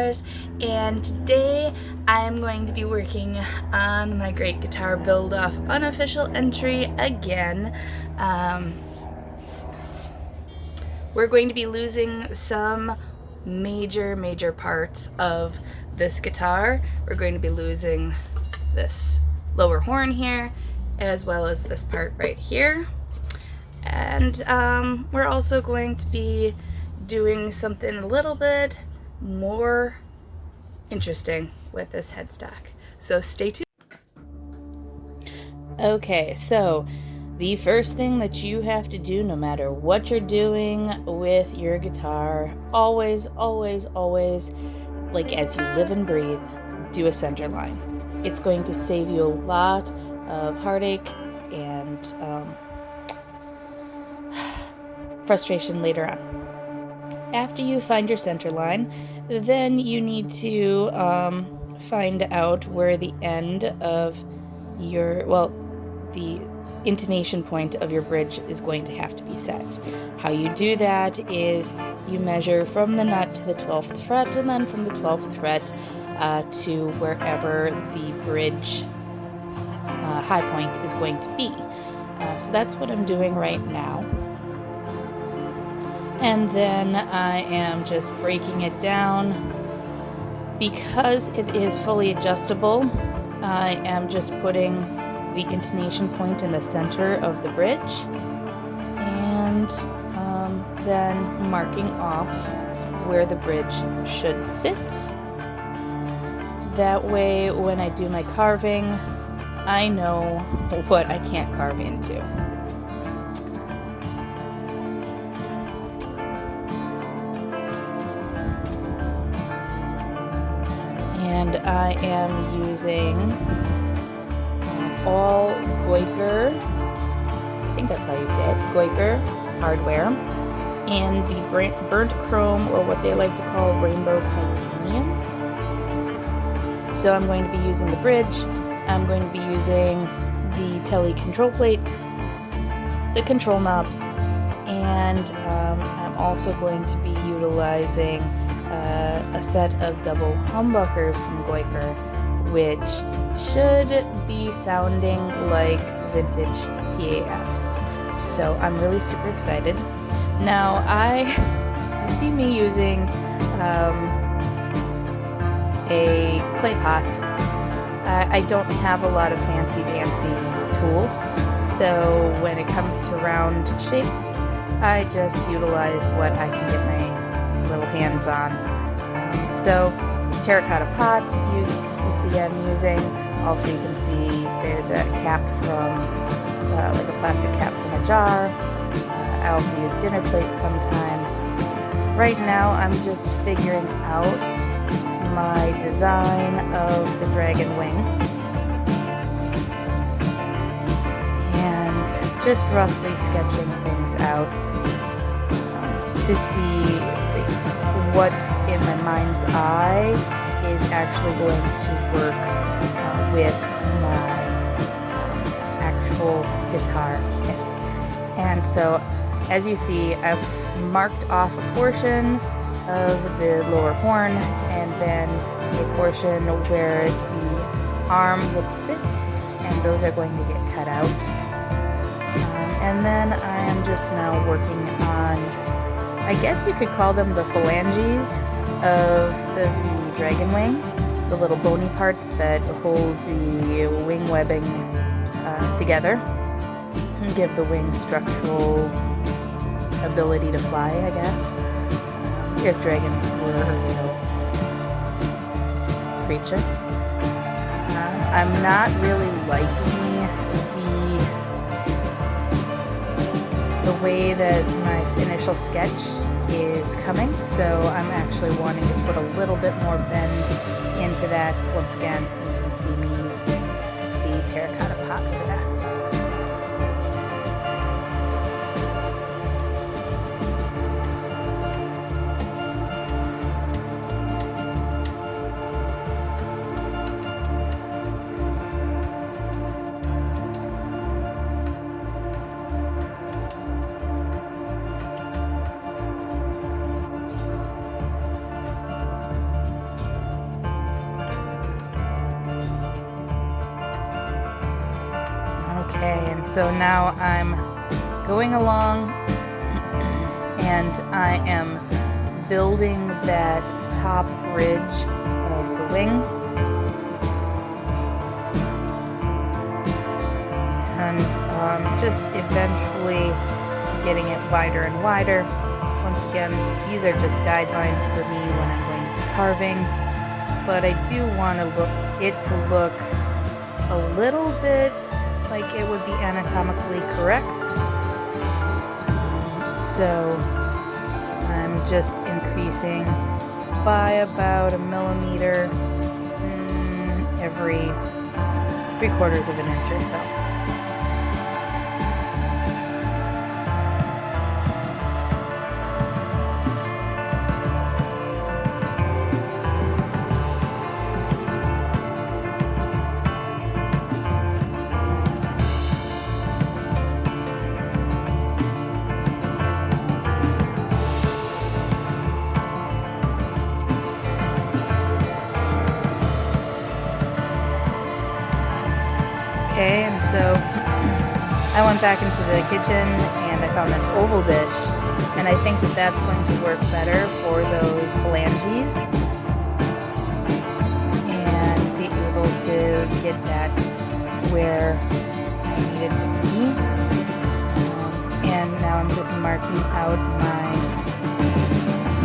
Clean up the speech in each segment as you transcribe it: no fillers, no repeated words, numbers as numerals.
Guitars, and today I'm going to be working on my great guitar build-off unofficial entry again. We're going to be losing some major parts of this guitar. We're going to be losing this lower horn here, as well as this part right here. And we're also going to be doing something a little bit more interesting with this headstock. So stay tuned. Okay, so the first thing that you have to do, no matter what you're doing with your guitar, always, like as you live and breathe, do a center line. It's going to save you a lot of heartache and frustration later on. After you find your center line, then you need to find out where the end of your, the intonation point of your bridge is going to have to be set. How you do that is you measure from the nut to the 12th fret, and then from the 12th fret to wherever the bridge high point is going to be. So that's what I'm doing right now. And then I am just breaking it down. Because it is fully adjustable, I am just putting the intonation point in the center of the bridge and then marking off where the bridge should sit. That way, when I do my carving, I know what I can't carve into. And I am using all Goiker, I think that's how you say it, Goiker hardware, and the burnt chrome, or what they like to call rainbow titanium. So I'm going to be using the bridge, I'm going to be using the tele control plate, the control knobs, and I'm also going to be utilizing a set of double humbuckers from Goiker, which should be sounding like vintage PAFs. So I'm really super excited. Now you see me using a clay pot. I don't have a lot of fancy dancy tools, so when it comes to round shapes, I just utilize what I can get my little hands on. So this terracotta pot you can see I'm using. Also you can see there's a cap from, like a plastic cap from a jar. I also use dinner plates sometimes. Right now I'm just figuring out my design of the dragon wing. And just roughly sketching things out to see what in my mind's eye is actually going to work with my actual guitar kit. And so, as you see, I've marked off a portion of the lower horn and then a portion where the arm would sit, and those are going to get cut out. And then I am just now working on, I guess you could call them the phalanges of the dragon wing, the little bony parts that hold the wing webbing together and give the wing structural ability to fly, I guess, if dragons were a real creature. I'm not really liking the way that my initial sketch is coming, so I'm actually wanting to put a little bit more bend into that. Once again, you can see me using the terracotta pot for that. So now I'm going along and I am building that top ridge of the wing. And just eventually getting it wider and wider. Once again, these are just guidelines for me when I'm going to be carving, but I do want it to look a little bit like it would be anatomically correct. So I'm just increasing by about 1 millimeter every 3/4 of an inch or so. Okay, and so I went back into the kitchen and I found an oval dish, and I think that that's going to work better for those phalanges and be able to get that where I need it to be. And now I'm just marking out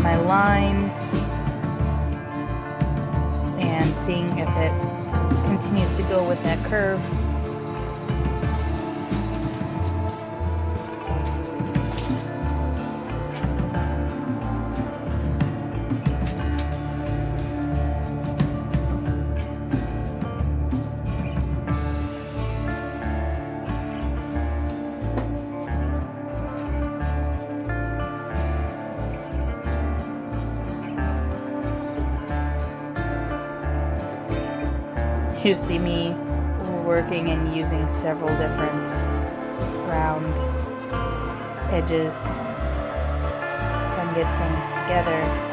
my lines and seeing if it continues to go with that curve. You see me working and using several different round edges and get things together.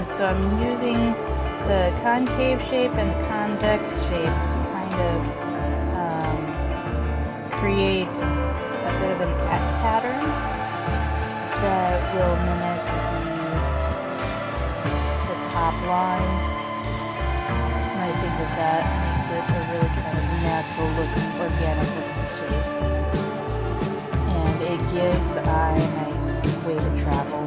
So I'm using the concave shape and the convex shape to kind of create a bit of an S pattern that will mimic the top line. And I think that makes it a really kind of natural looking, organic looking shape. And it gives the eye a nice way to travel.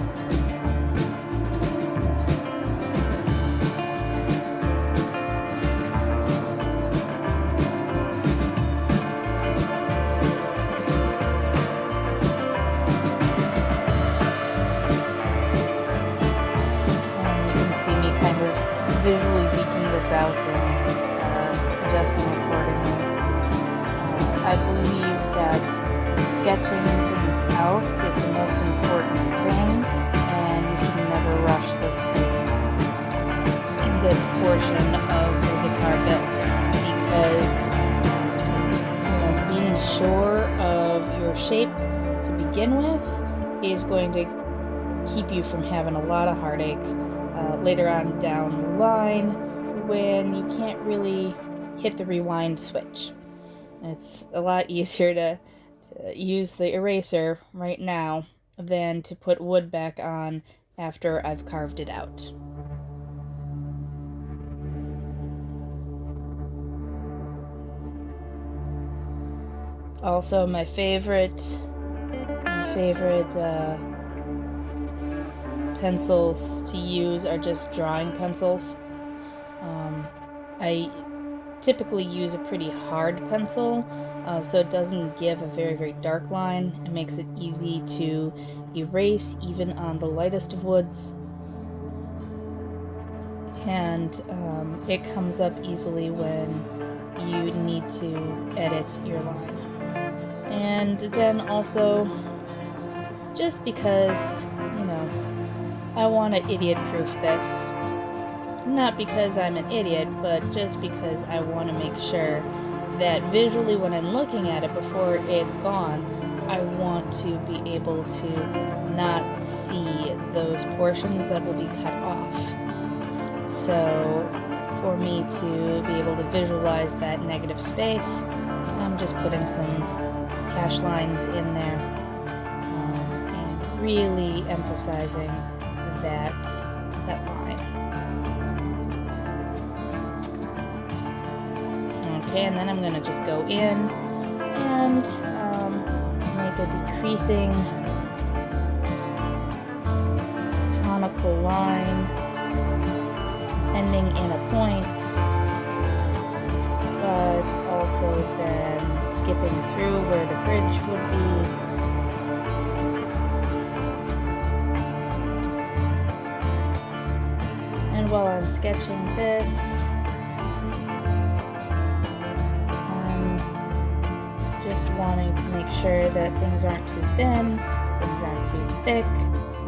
Visually beaking this out and adjusting accordingly. I believe that sketching things out is the most important thing, and you should never rush this phase in this portion of the guitar build, because being sure of your shape to begin with is going to keep you from having a lot of heartache later on down the line when you can't really hit the rewind switch. It's a lot easier to use the eraser right now than to put wood back on after I've carved it out. Also, my favorite pencils to use are just drawing pencils. I typically use a pretty hard pencil, so it doesn't give a very, very dark line. It makes it easy to erase even on the lightest of woods. And it comes up easily when you need to edit your line. And then also, just because, I want to idiot-proof this, I'm not because I'm an idiot, but just because I want to make sure that visually when I'm looking at it before it's gone, I want to be able to not see those portions that will be cut off. So for me to be able to visualize that negative space, I'm just putting some hash lines in there and really emphasizing that line. Okay, and then I'm going to just go in and make a decreasing conical line ending in a point, but also then skipping through where the bridge would be. And while I'm sketching this, just wanting to make sure that things aren't too thin, things aren't too thick.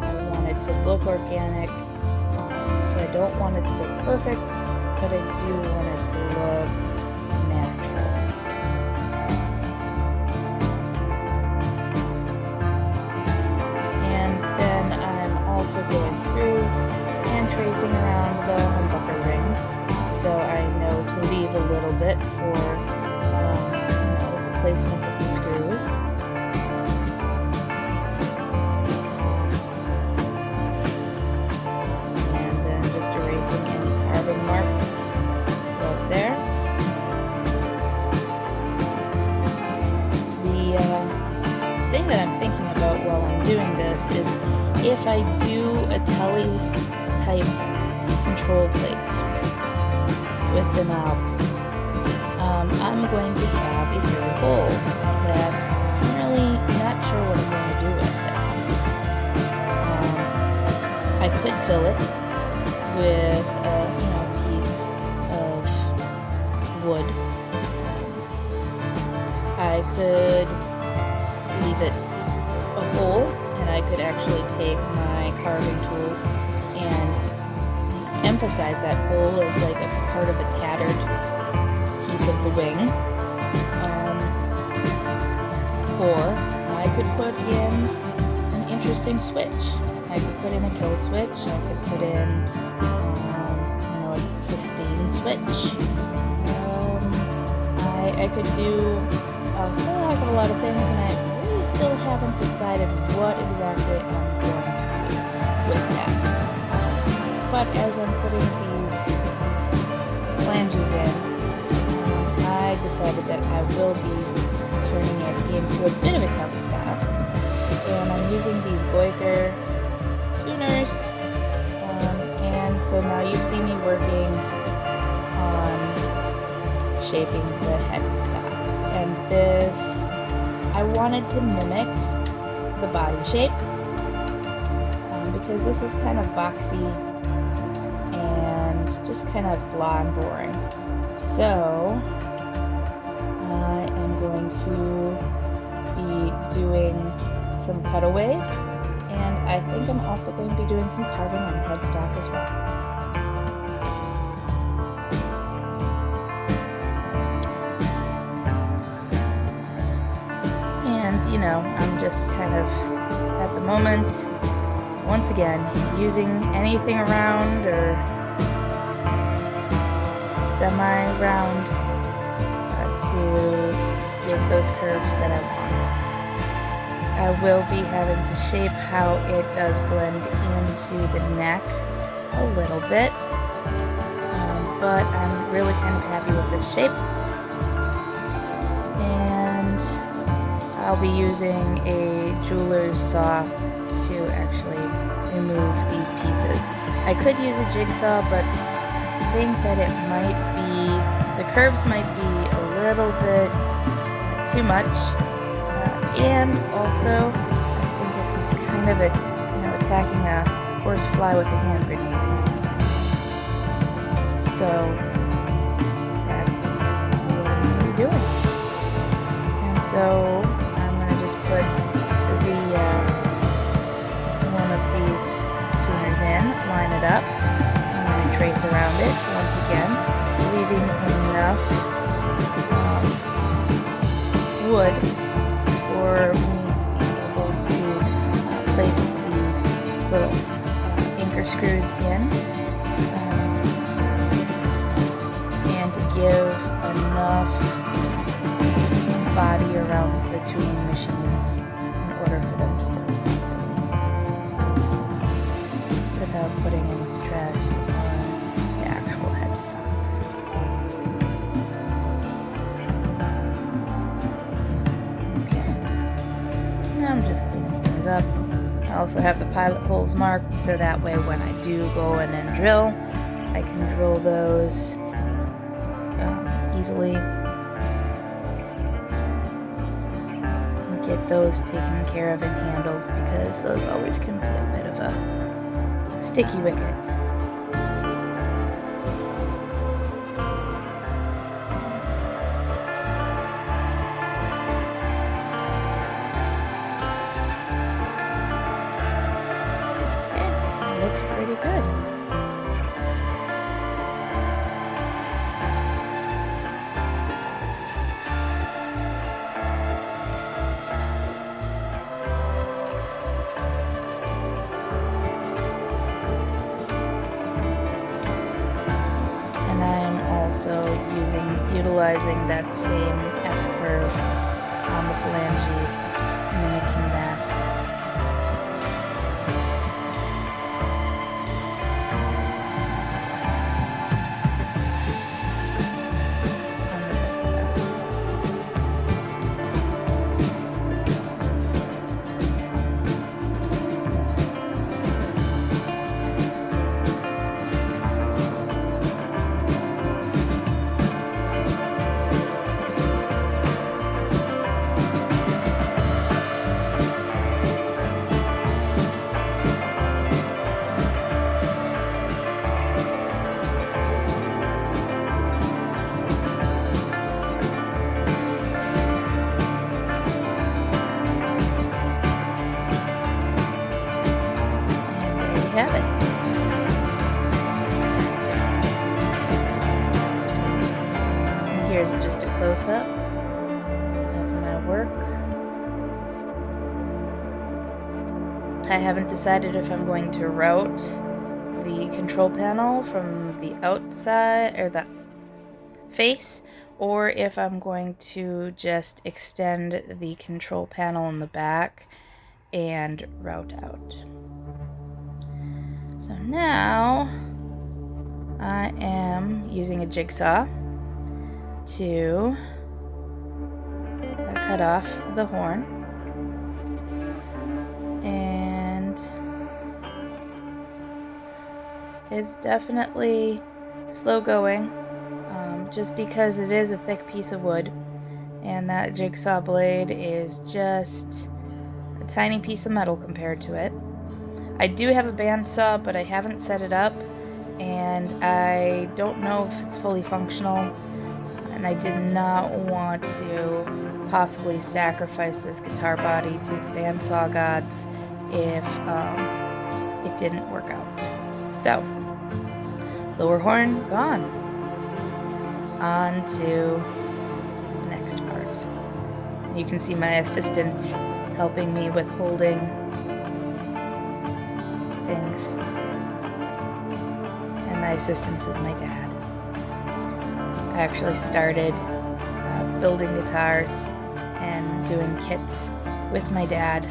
I want it to look organic, so I don't want it to look perfect, but I do want it to look natural. And then I'm also going through and tracing around the humbucker rings, so I know to leave a little bit for placement of the screws. And then just erasing any carving marks right there. The thing that I'm thinking about while I'm doing this is if I do a telly type control plate with the knobs, I'm going to have a third hole that I'm really not sure what I'm going to do with it. I could fill it with a piece of wood. I could leave it a hole, and I could actually take my carving tools and emphasize that hole as like a part of a tattered piece of the wing, or I could put in an interesting switch. I could put in a kill switch, I could put in a sustain switch. I could do a whole heck of a lot of things, and I really still haven't decided what exactly I'm going to do with that. But as I'm putting these flanges in, I decided that I will be turning it into a bit of a telestop, and I'm using these Goiker tuners, and so now you see me working on shaping the headstock, and this, I wanted to mimic the body shape, because this is kind of boxy and just kind of blah and boring. So I am going to be doing some cutaways, and I think I'm also going to be doing some carving on the headstock as well. And I'm just kind of at the moment, once again, using anything around or semi-round to give those curves that I want. I will be having to shape how it does blend into the neck a little bit, but I'm really kind of happy with this shape. And I'll be using a jeweler's saw to actually remove these pieces. I could use a jigsaw, but I think that it might be, the curves might be a little bit too much, and also I think it's kind of attacking a horsefly with a hand grenade. So that's what I'm going to be doing. And so I'm going to just put the one of these tuners in, line it up, I'm going to trace around it once again, leaving enough wood for me to be able to place the little anchor screws in, and to give enough body around the tuning machines in order for them to work without putting any stress on the actual headstock. I'm just cleaning things up. I also have the pilot holes marked so that way when I do go in and drill, I can drill those easily and get those taken care of and handled, because those always can be a bit of a sticky wicket. Looks pretty good. And I'm also utilizing that same S-curve on the phalanges, mimicking that. Have it. And here's just a close-up of my work. I haven't decided if I'm going to route the control panel from the outside or the face, or if I'm going to just extend the control panel in the back and route out. So now I am using a jigsaw to cut off the horn, and it's definitely slow going, just because it is a thick piece of wood and that jigsaw blade is just a tiny piece of metal compared to it. I do have a bandsaw, but I haven't set it up, and I don't know if it's fully functional, and I did not want to possibly sacrifice this guitar body to the bandsaw gods if it didn't work out. So, lower horn gone. On to the next part. You can see my assistant helping me with holding things, and my assistant is my dad. I actually started building guitars and doing kits with my dad.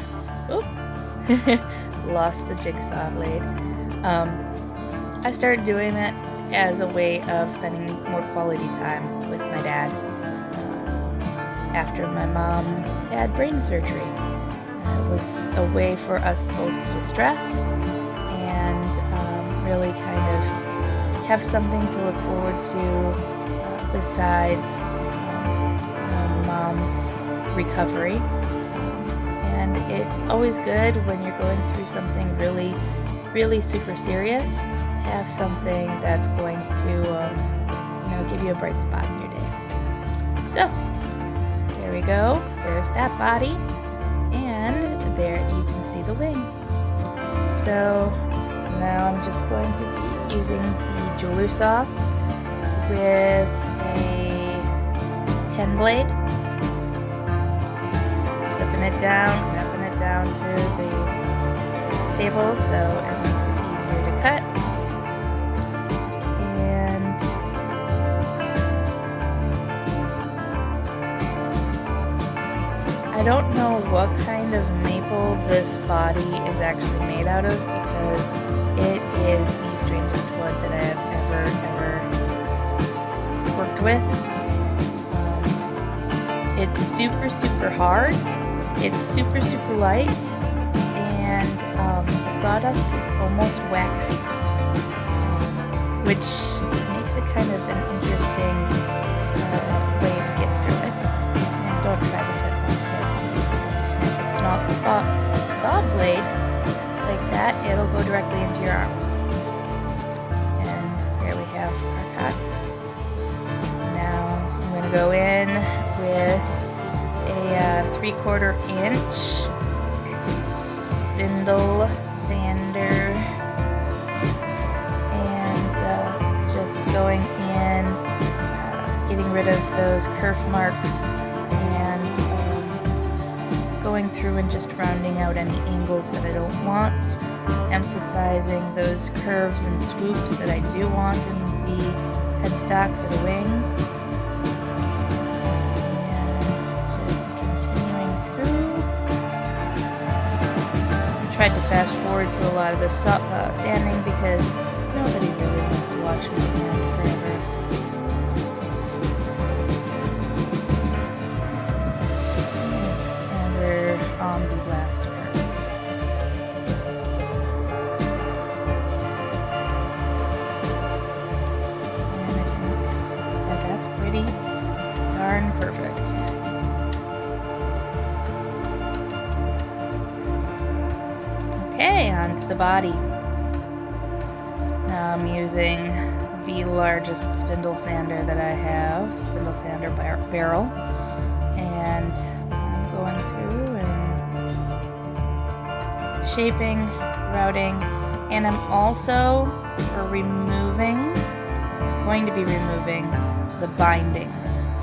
Oop! Lost the jigsaw blade. I started doing it as a way of spending more quality time with my dad after my mom had brain surgery. It was a way for us both to distress and really kind of have something to look forward to besides Mom's recovery. And it's always good when you're going through something really, really super serious to have something that's going to, give you a bright spot in your day. So, there we go. There's that body. And there you can see the wing. So now I'm just going to be using the jeweler saw with a 10 blade. Flipping it down to the table so it makes it easier to cut. And I don't know what kind of maple this body is actually made out of, because it is the strangest wood that I have ever worked with. It's super hard, it's super light, and the sawdust is almost waxy, which makes it kind of an interesting way to get through it. And don't try this at home, kids, because if you snap the saw blade like that, it'll go directly into your arm. And here we have our cuts. Now I'm going to go in with a 3/4 inch spindle sander, and just going in, getting rid of those kerf marks, and going through and just rounding out any angles that I don't want, emphasizing those curves and swoops that I do want in the headstock for the wing. Tried to fast forward through a lot of the sanding because nobody really wants to watch me sand forever. And we're on the last curve. And I think that that's pretty darn perfect. Okay, onto the body. Now I'm using the largest spindle sander that I have, spindle sander barrel, and I'm going through and shaping, routing, and I'm also going to be removing the binding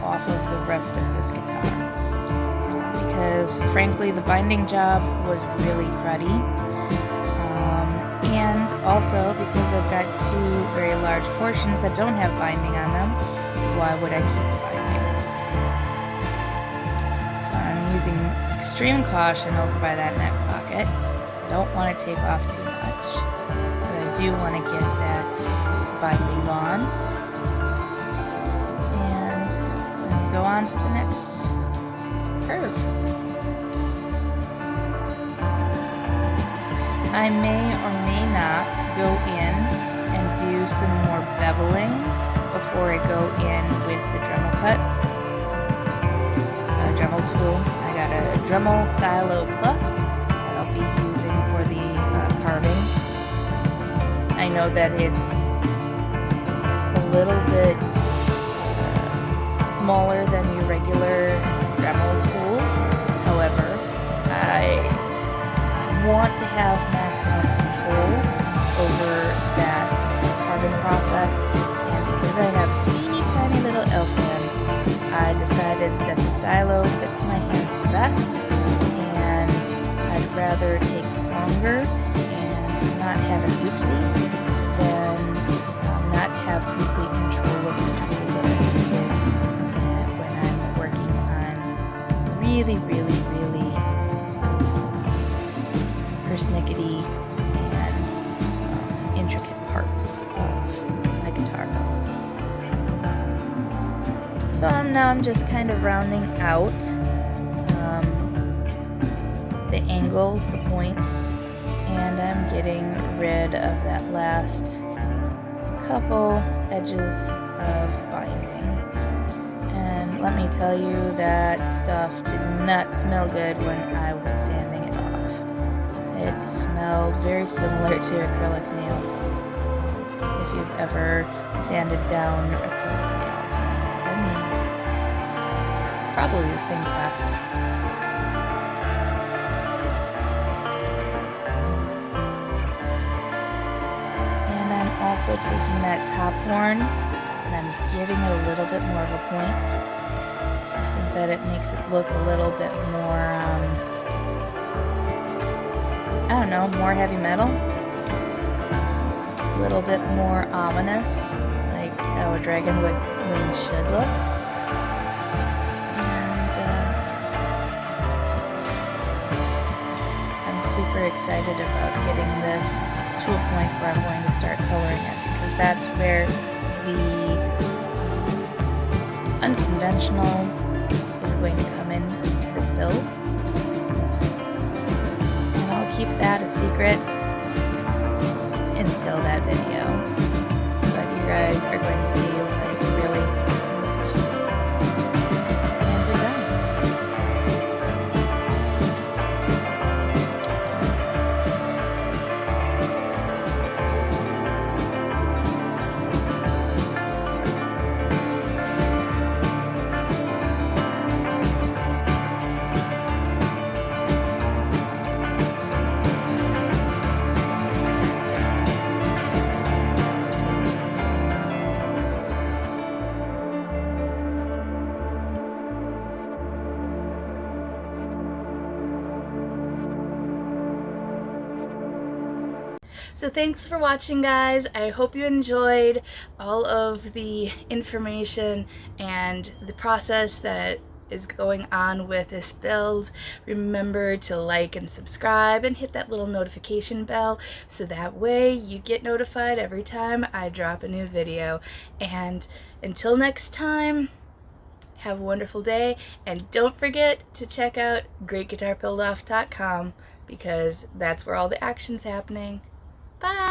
off of the rest of this guitar, because frankly the binding job was really cruddy. And also because I've got two very large portions that don't have binding on them, why would I keep the binding? So I'm using extreme caution over by that neck pocket. I don't want to take off too much, but I do want to get that binding on. And then go on to the next curve. I may or may not go in and do some more beveling before I go in with the Dremel cut. Dremel tool. I got a Dremel Stylo Plus that I'll be using for the carving. I know that it's a little bit smaller than your regular Dremel tools. However, I want to have maximum control over that carving process, and because I have teeny tiny little elf hands, I decided that the stylo fits my hands the best, and I'd rather take longer and not have it loopsy than not have complete control of the tool that I'm using when I'm working on really persnickety and intricate parts of my guitar build. So now I'm just kind of rounding out the angles, the points, and I'm getting rid of that last couple edges of binding. And let me tell you, that stuff did not smell good when I was sanding it off. It smelled very similar to acrylic nails. If you've ever sanded down acrylic nails, you know what I mean. It's probably the same plastic. And I'm also taking that top horn and I'm giving it a little bit more of a point. I think that it makes it look a little bit more, I don't know, more heavy metal. A little bit more ominous, like how a dragon wing should look. And I'm super excited about getting this to a point where I'm going to start coloring it, because that's where the unconventional is going to come into this build. And I'll keep that a secret until that video. But you guys are going to be like really impressed. And we're done. So thanks for watching, guys. I hope you enjoyed all of the information and the process that is going on with this build. Remember to like and subscribe and hit that little notification bell so that way you get notified every time I drop a new video. And until next time, have a wonderful day, and don't forget to check out greatguitarbuildoff.com because that's where all the action's happening. Bye!